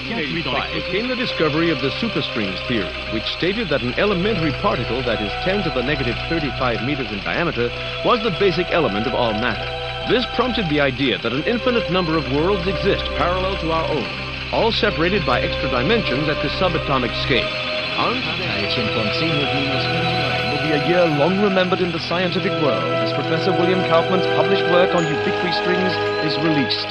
1885 came the discovery of the superstrings theory, which stated that an elementary particle that is 10 to the negative 35 meters in diameter was the basic element of all matter. This prompted the idea that an infinite number of worlds exist parallel to our own, all separated by extra dimensions at the subatomic scale. Will be a year long remembered in the scientific world as Professor William Kaufman's published work on ubiquitary strings is released.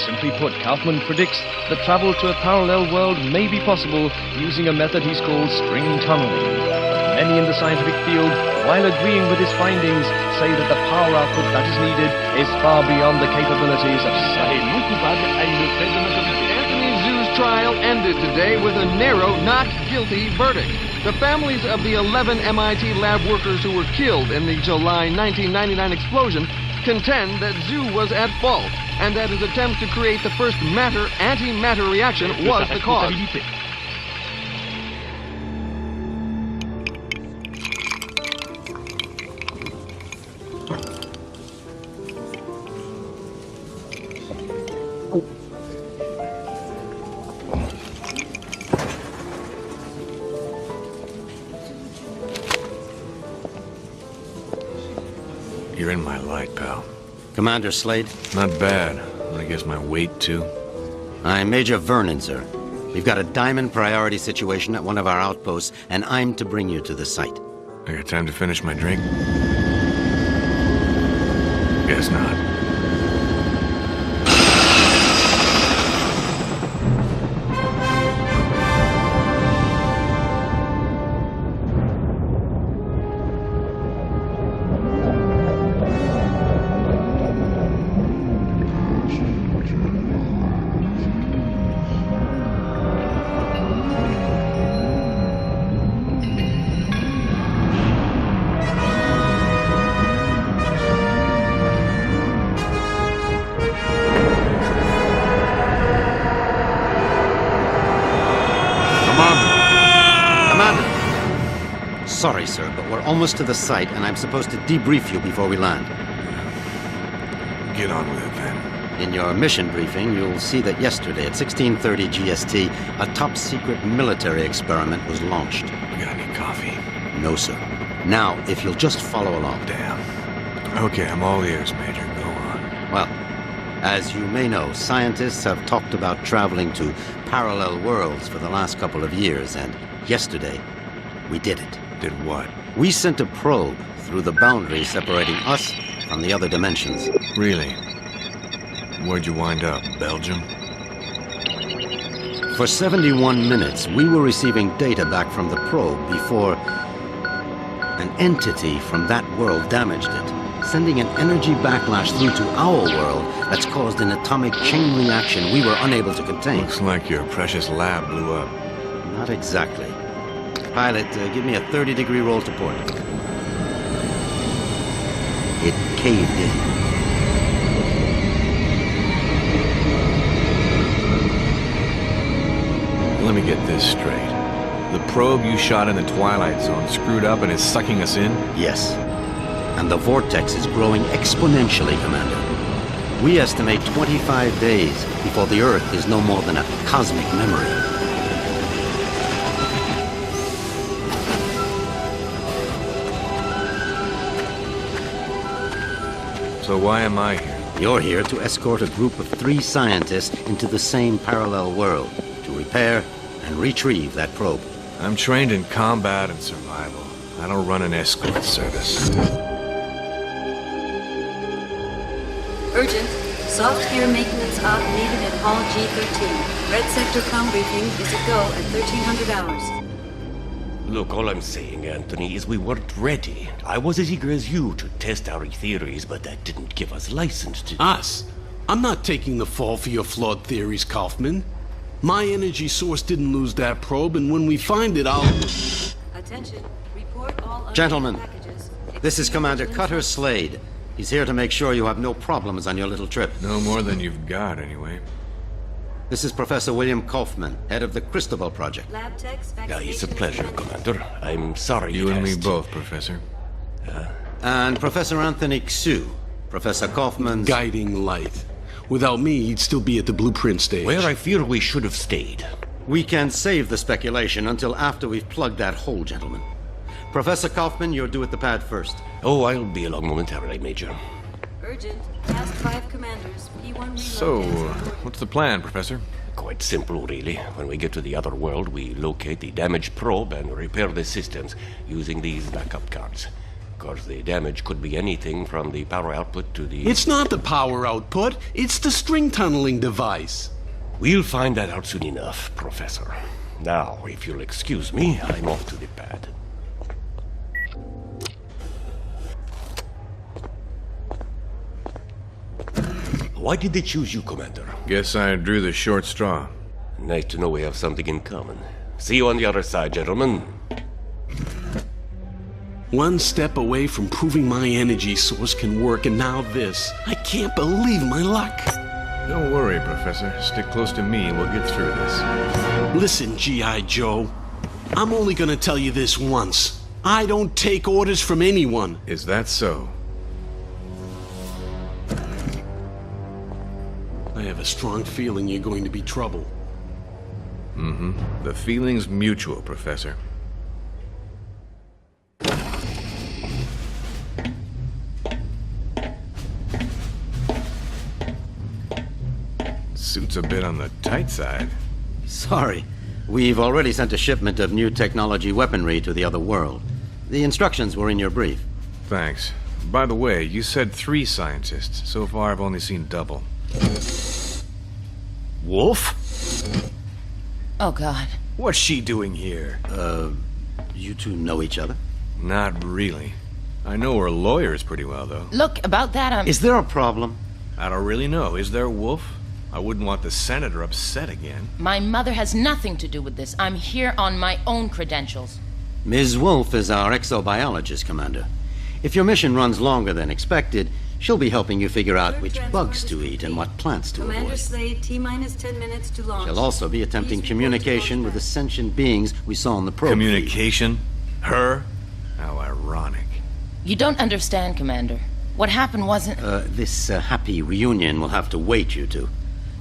Simply put, Kaufman predicts that travel to a parallel world may be possible using a method he's called string tunneling. But many in the scientific field, while agreeing with his findings, say that the power output that is needed is far beyond the capabilities of science. Anthony Zhu's trial ended today with a narrow not guilty verdict. The families of the 11 MIT lab workers who were killed in the July 1999 explosion contend that Zhu was at fault and that his attempt to create the first matter-antimatter reaction was the cause. You're in my light, pal. Commander Slade? Not bad. I guess my weight, too. I'm Major Vernon, sir. We've got a diamond priority situation at one of our outposts, and I'm to bring you to the site. I got time to finish my drink? Guess not. Sorry, sir, but we're almost to the site, and I'm supposed to debrief you before we land. Get on with it, then. In your mission briefing, you'll see that yesterday at 16:30 GST, a top-secret military experiment was launched. You got any coffee? No, sir. Now, if you'll just follow along. Damn. Okay, I'm all ears, Major. Go on. Well, as you may know, scientists have talked about traveling to parallel worlds for the last couple of years, and yesterday, we did it. Did what? We sent a probe through the boundary separating us from the other dimensions. Really? Where'd you wind up? Belgium? For 71 minutes, we were receiving data back from the probe before an entity from that world damaged it, sending an energy backlash through to our world that's caused an atomic chain reaction we were unable to contain. Looks like your precious lab blew up. Not exactly. Pilot, give me a 30-degree roll to port. It caved in. Let me get this straight. The probe you shot in the Twilight Zone screwed up and is sucking us in? Yes. And the vortex is growing exponentially, Commander. We estimate 25 days before the Earth is no more than a cosmic memory. So why am I here? You're here to escort a group of 3 scientists into the same parallel world to repair and retrieve that probe. I'm trained in combat and survival. I don't run an escort service. Urgent. Soft gear maintenance op needed at Hall G13. Red Sector com briefing is a go at 1300 hours. Look, all I'm saying, Anthony, is we weren't ready. I was as eager as you to test our theories, but that didn't give us license to... Us? I'm not taking the fall for your flawed theories, Kaufman. My energy source didn't lose that probe, and when we find it, I'll... Attention. Report all Gentlemen, packages. this is Commander Cutter Slade. He's here to make sure you have no problems on your little trip. No more than you've got, anyway. This is Professor William Kaufman, head of the Cristobal Project. Lab techs, It's a pleasure, Commander. I'm sorry You and me asked. both, Professor. And Professor Anthony Xu, Professor Kaufman's... Guiding light. Without me, he'd still be at the blueprint stage. Where I fear we should have stayed. We can save the speculation until after we've plugged that hole, gentlemen. Professor Kaufman, you're due at the pad first. Oh, I'll be along momentarily, Major. Urgent. Task 5 commanders. P1 reload. So, what's the plan, Professor? Quite simple, really. When we get to the other world, we locate the damaged probe and repair the systems using these backup cards. Of course, the damage could be anything from the power output to the... It's not the power output, it's the string tunneling device. We'll find that out soon enough, Professor. Now, if you'll excuse me, I'm off to the pad. Why did they choose you, Commander? Guess I drew the short straw. Nice to know we have something in common. See you on the other side, gentlemen. One step away from proving my energy source can work, and now this. I can't believe my luck. Don't worry, Professor. Stick close to me and we'll get through this. Listen, G.I. Joe. I'm only gonna tell you this once. I don't take orders from anyone. Is that so? I have a strong feeling you're going to be trouble. Mm-hmm. The feeling's mutual, Professor. Suit's a bit on the tight side. Sorry. We've already sent a shipment of new technology weaponry to the other world. The instructions were in your brief. Thanks. By the way, you said 3 scientists. So far, I've only seen double. Wolf? Oh, God. What's she doing here? You two know each other? Not really. I know her lawyers pretty well, though. Look, about that, Is there a problem? I don't really know. Is there, Wolf? I wouldn't want the senator upset again. My mother has nothing to do with this. I'm here on my own credentials. Ms. Wolf is our exobiologist, Commander. If your mission runs longer than expected, she'll be helping you figure out which bugs to eat and what plants to Commander avoid. Slade, T-minus 10 minutes to launch. She'll also be attempting communication with the sentient beings we saw on the probe. Communication? Her? How ironic. You don't understand, Commander. What happened wasn't... This happy reunion will have to wait, you two.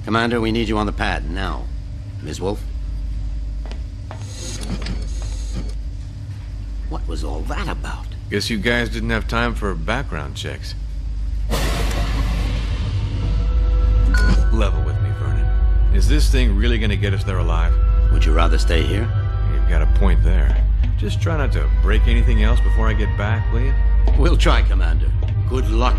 Commander, we need you on the pad now. Ms. Wolf? What was all that about? Guess you guys didn't have time for background checks. Level with me, Vernon. Is this thing really gonna get us there alive? Would you rather stay here? You've got a point there. Just try not to break anything else before I get back, will you? We'll try, Commander. Good luck.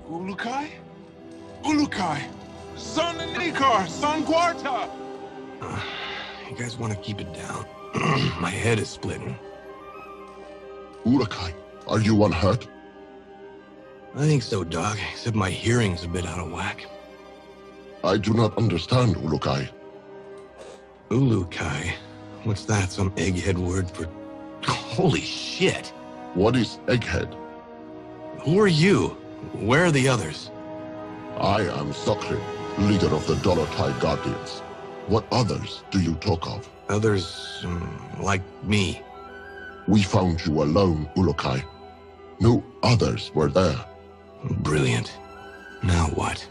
Ulukai? Ulukai! Son Nikar! Son Quarta! You guys want to keep it down? My head is splitting. Ulukai, are you unhurt? I think so, Doc, except my hearing's a bit out of whack. I do not understand, Ulukai. Ulukai? What's that, some egghead word for... Holy shit! What is Egghead? Who are you? Where are the others? I am Sokri, leader of the Dolotai Guardians. What others do you talk of? Others, like me. We found you alone, Ulukai. No others were there. Brilliant. Now what?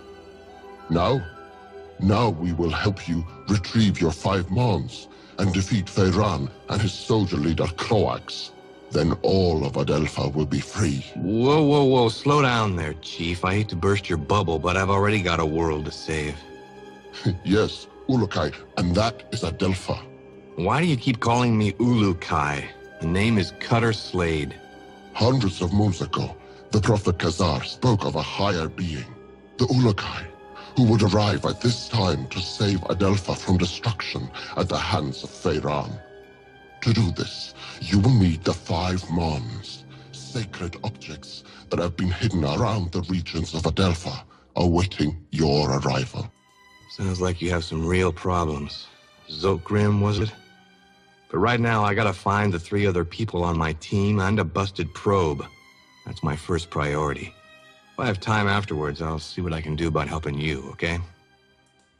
Now we will help you retrieve your 5 Mons and defeat Feyran and his soldier leader Croax. Then all of Adelpha will be free. Whoa. Slow down there, Chief. I hate to burst your bubble, but I've already got a world to save. Yes, Ulukai, and that is Adelpha. Why do you keep calling me Ulukai? The name is Cutter Slade. Hundreds of moons ago, the Prophet Khazar spoke of a higher being, the Ulukai, who would arrive at this time to save Adelpha from destruction at the hands of Feyran. To do this, you will need the 5 Mons, sacred objects that have been hidden around the regions of Adelpha, awaiting your arrival. Sounds like you have some real problems. Zolgrim, was it? But right now, I gotta find the 3 other people on my team and a busted probe. That's my first priority. If I have time afterwards, I'll see what I can do about helping you, okay?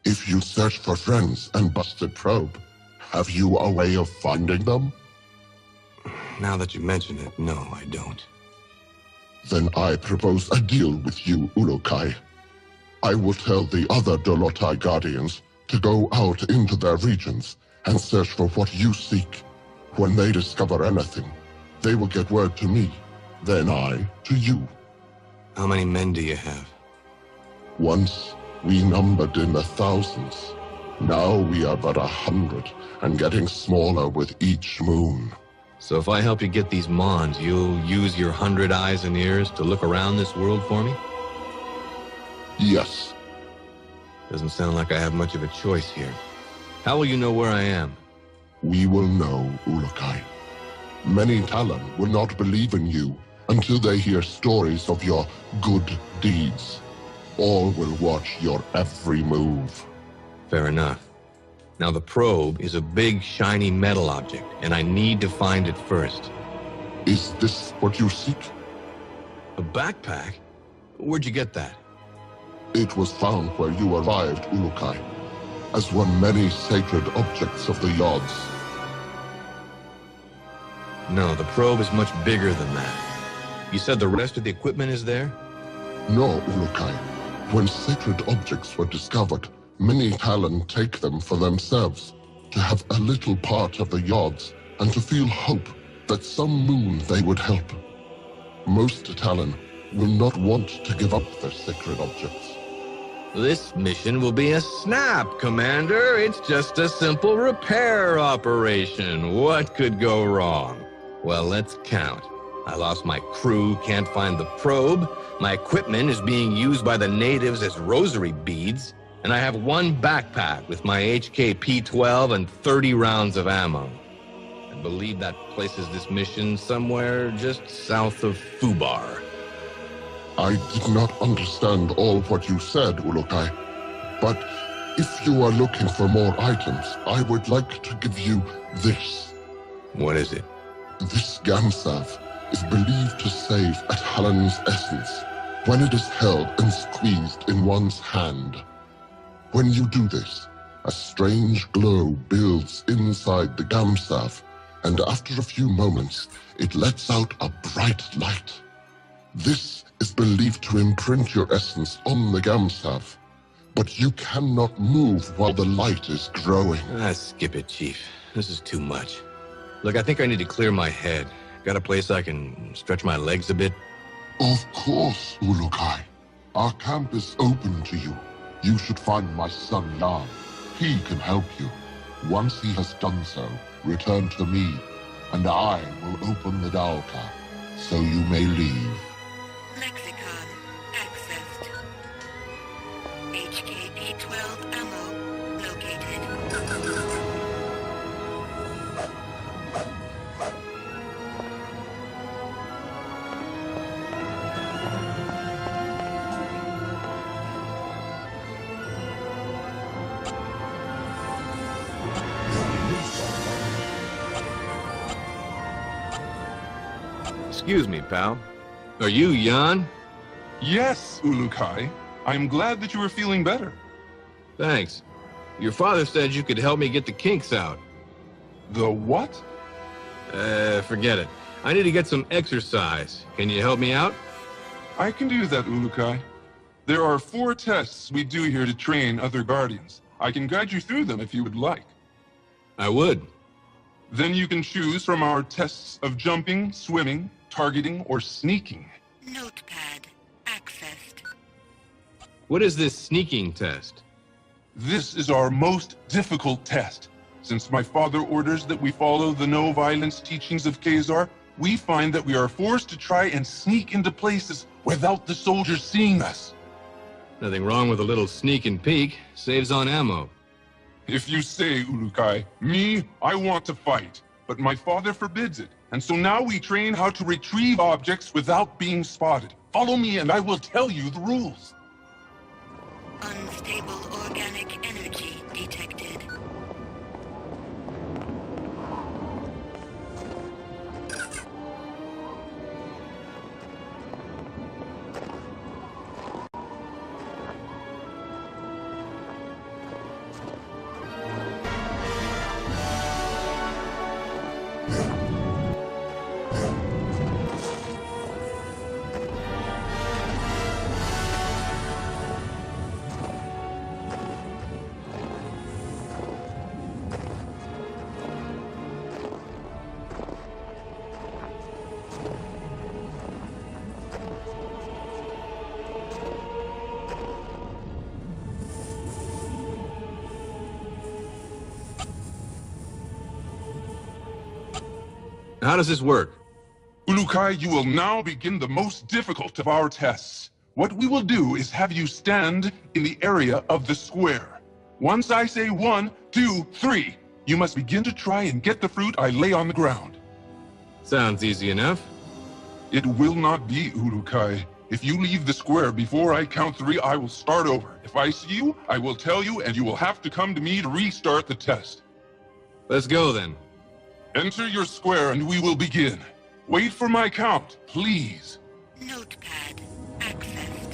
If you search for friends and busted probe, have you a way of finding them? Now that you mention it, no, I don't. Then I propose a deal with you, Ulukai. I will tell the other Dolotai Guardians to go out into their regions and search for what you seek. When they discover anything, they will get word to me, then I to you. How many men do you have? Once, we numbered in the thousands. Now we are but 100, and getting smaller with each moon. So if I help you get these Mons, you'll use your 100 eyes and ears to look around this world for me? Yes. Doesn't sound like I have much of a choice here. How will you know where I am? We will know, Ulukai. Many Talon will not believe in you until they hear stories of your good deeds. All will watch your every move. Fair enough. Now the probe is a big, shiny metal object, and I need to find it first. Is this what you seek? A backpack? Where'd you get that? It was found where you arrived, Ulukai, as one many sacred objects of the Yods. No, the probe is much bigger than that. You said the rest of the equipment is there? No, Ulukai. When sacred objects were discovered, many Talon take them for themselves, to have a little part of the Yods, and to feel hope that some moon they would help. Most Talon will not want to give up their sacred objects. This mission will be a snap, Commander. It's just a simple repair operation. What could go wrong? Well, let's count. I lost my crew, can't find the probe. My equipment is being used by the natives as rosary beads. And I have one backpack with my HK-P12 and 30 rounds of ammo. I believe that places this mission somewhere just south of Fubar. I did not understand all what you said, Ulukai. But if you are looking for more items, I would like to give you this. What is it? This Gamsav is believed to save a Talon's essence when it is held and squeezed in one's hand. When you do this, a strange glow builds inside the Gamsav, and after a few moments, it lets out a bright light. This is believed to imprint your essence on the Gamsav, but you cannot move while the light is growing. Skip it, Chief. This is too much. Look, I think I need to clear my head. Got a place I can stretch my legs a bit? Of course, Ulukai. Our camp is open to you. You should find my son Jan. He can help you. Once he has done so, return to me, and I will open the Dalka, so you may leave. Lexicon accessed. HK-P12 ammo located. Excuse me, pal. Are you Jan? Yes, Ulukai. I'm glad that you are feeling better. Thanks. Your father said you could help me get the kinks out. The what? Forget it. I need to get some exercise. Can you help me out? I can do that, Ulukai. There are 4 tests we do here to train other Guardians. I can guide you through them if you would like. I would. Then you can choose from our tests of jumping, swimming, targeting, or sneaking. Notepad accessed. What is this sneaking test? This is our most difficult test. Since my father orders that we follow the no-violence teachings of Khazar, we find that we are forced to try and sneak into places without the soldiers seeing us. Nothing wrong with a little sneak and peek. Saves on ammo. If you say, Ulukai, me, I want to fight, but my father forbids it. And so now we train how to retrieve objects without being spotted. Follow me and I will tell you the rules. Unstable organic energy detected. How does this work? Ulukai, you will now begin the most difficult of our tests. What we will do is have you stand in the area of the square. Once I say 1, 2, 3, you must begin to try and get the fruit I lay on the ground. Sounds easy enough. It will not be, Ulukai. If you leave the square before I count 3, I will start over. If I see you, I will tell you, and you will have to come to me to restart the test. Let's go then. Enter your square and we will begin. Wait for my count, please. Notepad accessed.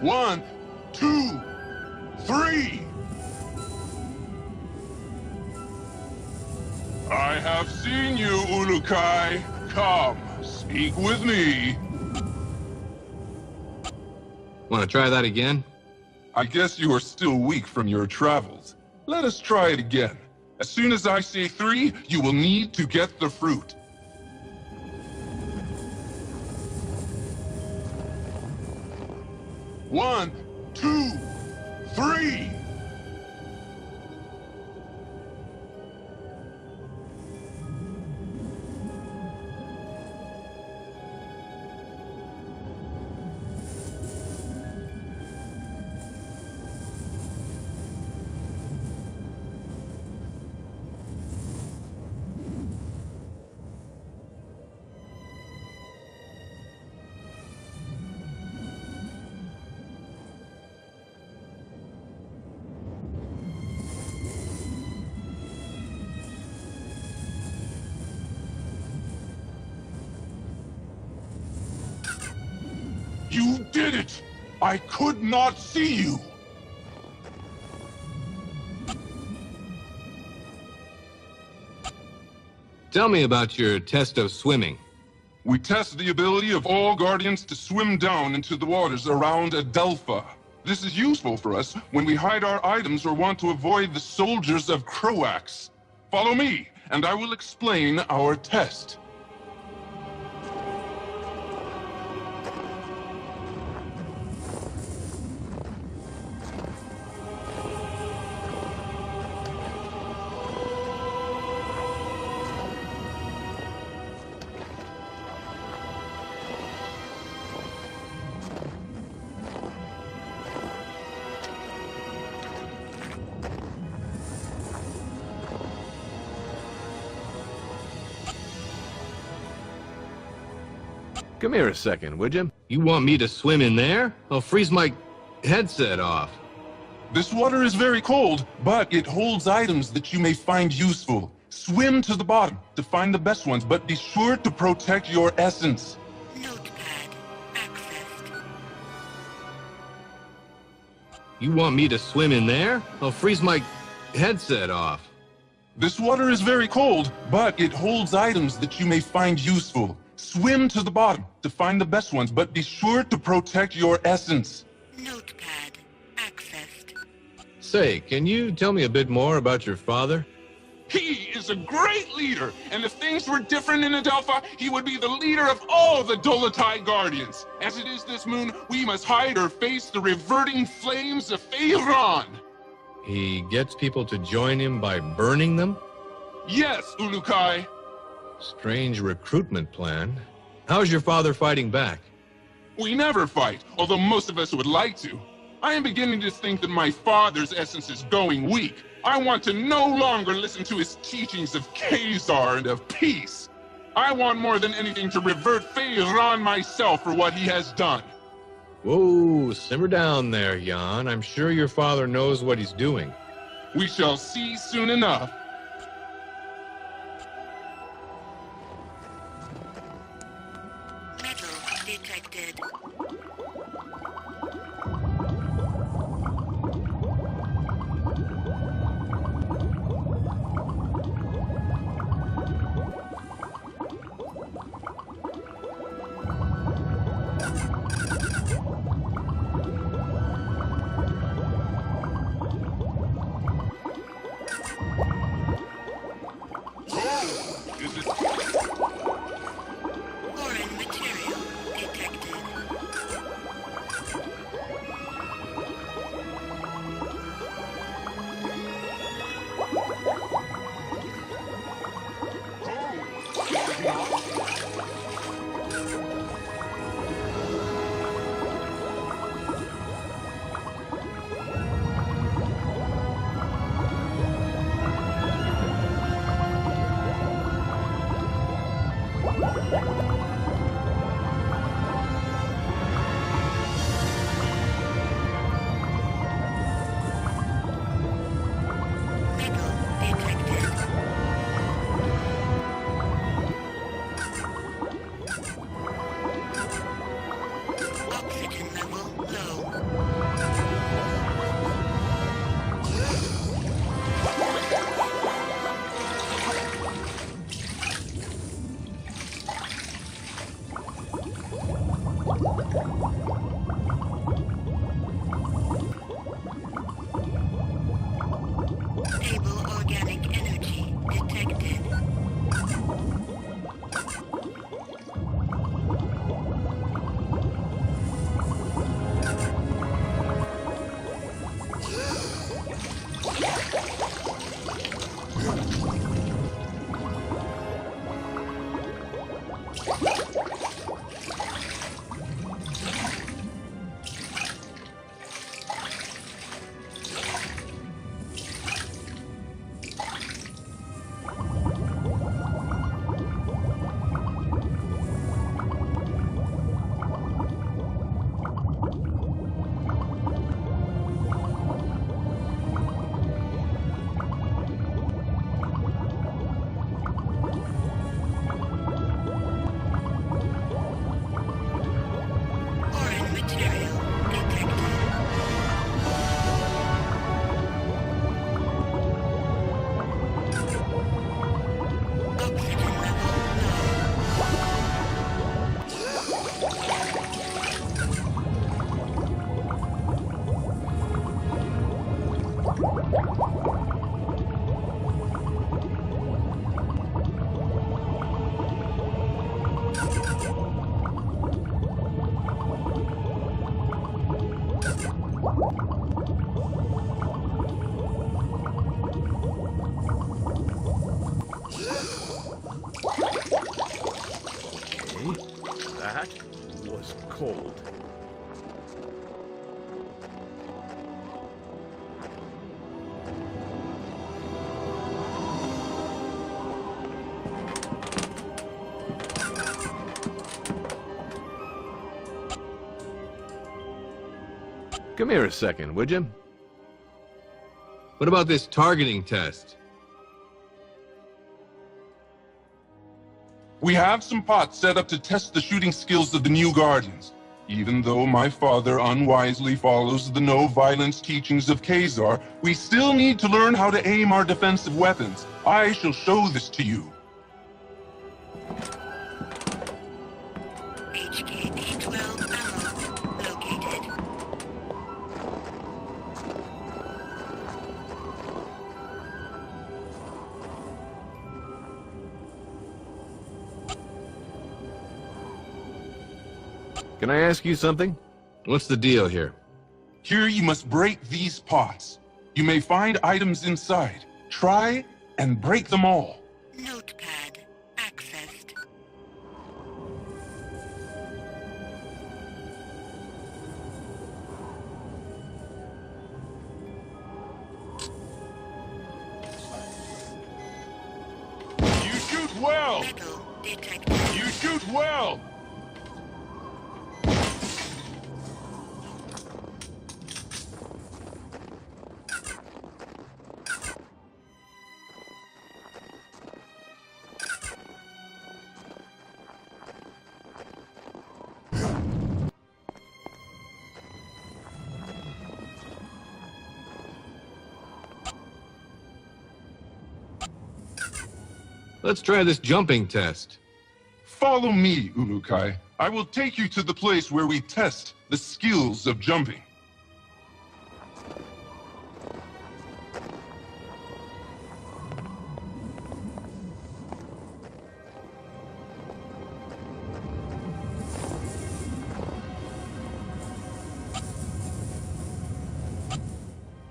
One, 2, 3. I have seen you, Ulukai. Come, speak with me. Want to try that again? I guess you are still weak from your travels. Let us try it again. As soon as I say 3, you will need to get the fruit. One, 2, 3. You did it! I could not see you! Tell me about your test of swimming. We test the ability of all Guardians to swim down into the waters around Adelpha. This is useful for us when we hide our items or want to avoid the soldiers of Croax. Follow me, and I will explain our test. Come here a second, would you? You want me to swim in there? I'll freeze my headset off. This water is very cold, but it holds items that you may find useful. Swim to the bottom to find the best ones, but be sure to protect your essence. Notepad accessed. You want me to swim in there? I'll freeze my headset off. This water is very cold, but it holds items that you may find useful. Swim to the bottom to find the best ones, but be sure to protect your essence. Notepad accessed. Say, can you tell me a bit more about your father? He is a great leader, and if things were different in Adelpha, he would be the leader of all the Dolotai Guardians. As it is this moon, we must hide or face the reverting flames of Feyran. He gets people to join him by burning them? Yes, Ulukai. Strange recruitment plan. How's your father fighting back? We never fight, although most of us would like to. I am beginning to think that my father's essence is going weak. I want to no longer listen to his teachings of Khazar and of peace. I want more than anything to revert Feyran myself for what he has done. Whoa, simmer down there, Jan. I'm sure your father knows what he's doing. We shall see soon enough. Metal detected. Foreign material detected. Oxygen level low. Stable organic energy detected. Foreign material detected. Oxygen level low. That was cold. Come here a second, would you? What about this targeting test? We have some pots set up to test the shooting skills of the new Guardians. Even though my father unwisely follows the no-violence teachings of Khazar, we still need to learn how to aim our defensive weapons. I shall show this to you. HKP-12 ammo located. Can I ask you something? What's the deal here? Here you must break these pots. You may find items inside. Try and break them all. Notepad accessed. You shoot well! Metal detected. You shoot well! Let's try this jumping test. Follow me, Ulukai. I will take you to the place where we test the skills of jumping.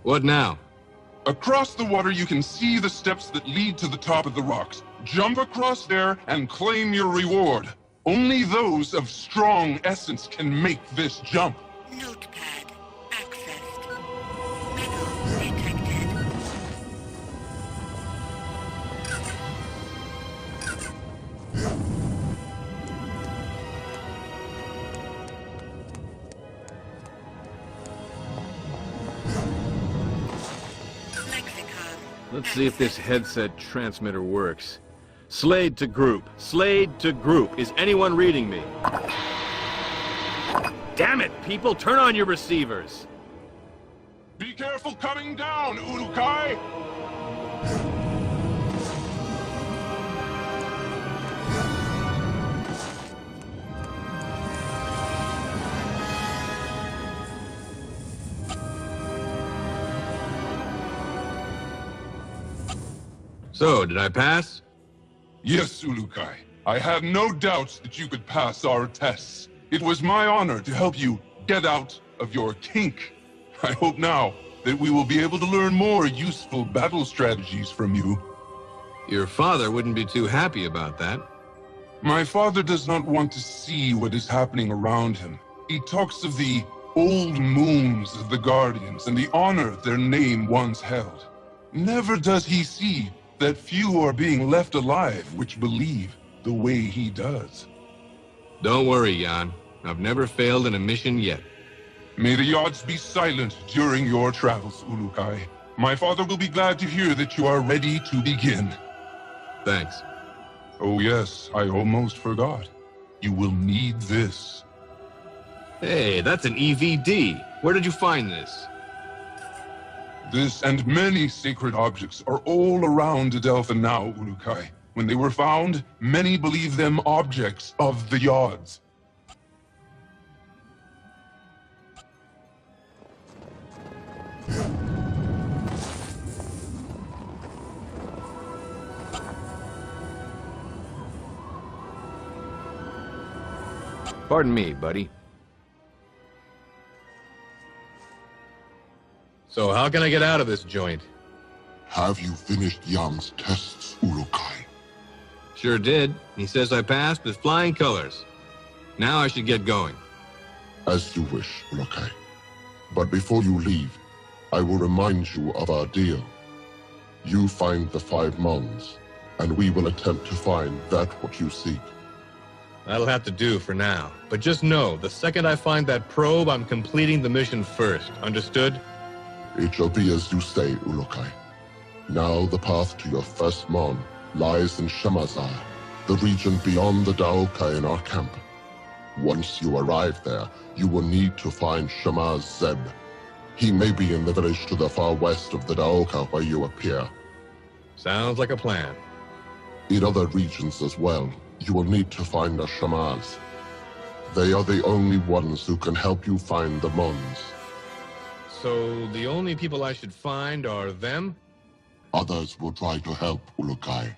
What now? Across the water, you can see the steps that lead to the top of the rocks. Jump across there and claim your reward. Only those of strong essence can make this jump. Notepad accessed. Metal detected. Lexicon. Let's see if this headset transmitter works. Slade to group. Slade to group. Is anyone reading me? Damn it, people! Turn on your receivers! Be careful coming down, Ulukai! So, did I pass? Yes, Ulukai. I have no doubts that you could pass our tests. It was my honor to help you get out of your kink. I hope now that we will be able to learn more useful battle strategies from you. Your father wouldn't be too happy about that. My father does not want to see what is happening around him. He talks of the old moons of the Guardians and the honor their name once held. Never does he see that few are being left alive which believe the way he does. Don't worry, Jan. I've never failed in a mission yet. May the odds be silent during your travels, Ulukai. My father will be glad to hear that you are ready to begin. Thanks. Oh yes, I almost forgot. You will need this. Hey, that's an EVD. Where did you find this? This and many sacred objects are all around Adelpha now, Ulukai. When they were found, many believe them objects of the Yods. Pardon me, buddy. So how can I get out of this joint? Have you finished Yang's tests, Ulukai? Sure did. He says I passed with flying colors. Now I should get going. As you wish, Ulukai. But before you leave, I will remind you of our deal. You find the 5 Mons, and we will attempt to find that what you seek. That'll have to do for now. But just know, the second I find that probe, I'm completing the mission first. Understood? It shall be as you say, Ulukai. Now the path to your first Mon lies in Shemazar. the region beyond the Daoka in our camp. Once you arrive there, you will need to find Shama's Zeb. He may be in the village to the far west of the Daoka where you appear. Sounds like a plan. In other regions as well, you will need to find the Shamas. They are the only ones who can help you find the Mons. So the only people I should find are them? Others will try to help, Ulukai.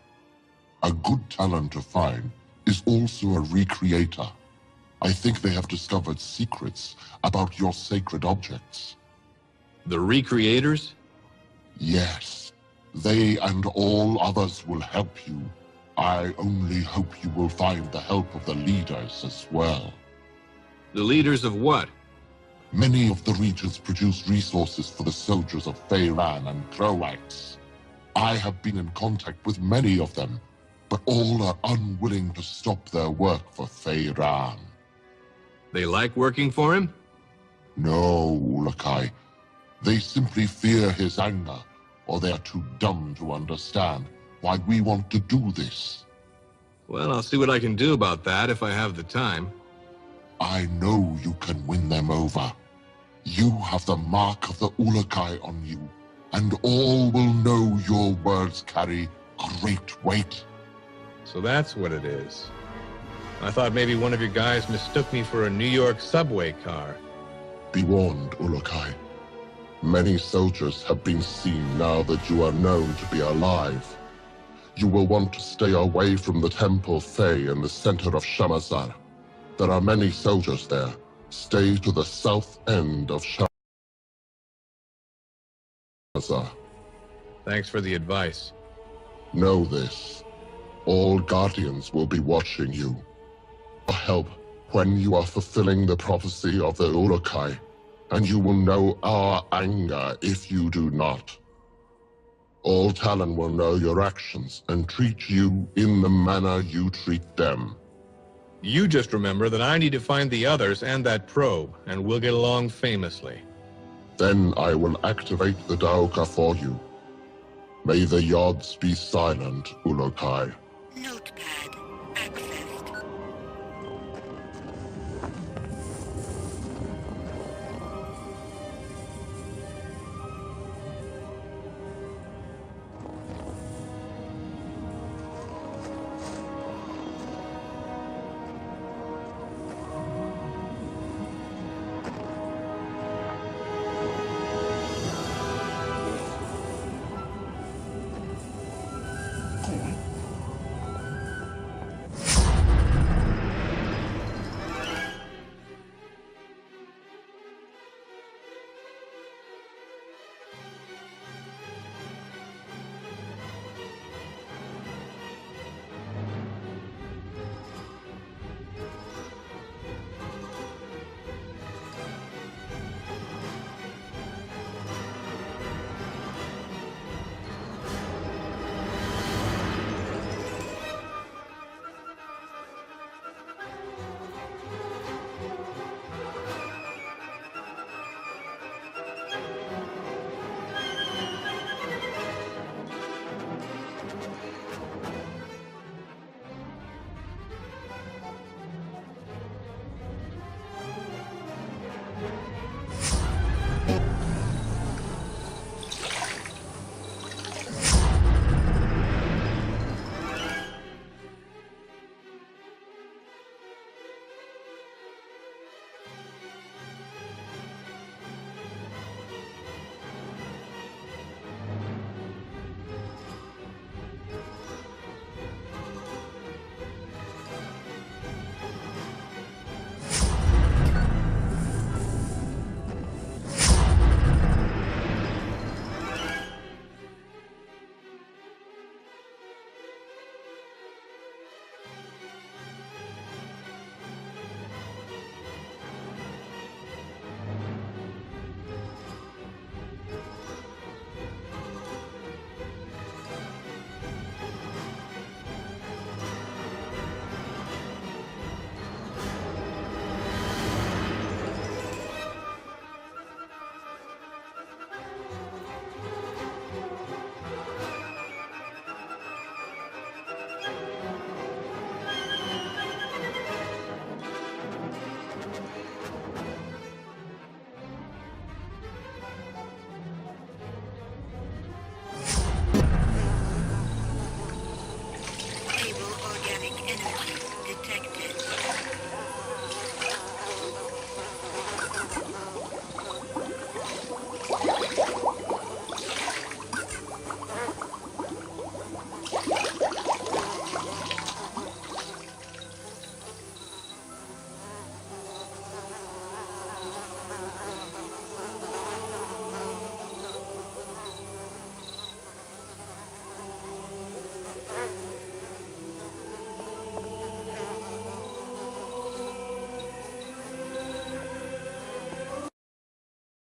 A good talent to find is also a recreator. I think they have discovered secrets about your sacred objects. The recreators? Yes. They and all others will help you. I only hope you will find the help of the leaders as well. The leaders of what? Many of the regions produce resources for the soldiers of Feyran and Croax. I have been in contact with many of them, but all are unwilling to stop their work for Feyran. They like working for him? No, Ulukai. They simply fear his anger, or they are too dumb to understand why we want to do this. Well, I'll see what I can do about that if I have the time. I know you can win them over. You have the mark of the Ulukai on you, and all will know your words carry great weight. So that's what it is. I thought maybe one of your guys mistook me for a New York subway car. Be warned, Ulukai. Many soldiers have been seen now that you are known to be alive. You will want to stay away from the Temple Fey in the center of Shamazar. There are many soldiers there. Stay to the south end of Shamazar. Thanks for the advice. Know this. All Guardians will be watching you. Help when you are fulfilling the prophecy of the Ulukai, and you will know our anger if you do not. All Talon will know your actions and treat you in the manner you treat them. You just remember that I need to find the others and that probe, and we'll get along famously. Then I will activate the Daoka for you. May the Yods be silent, Ulukai. Notepad.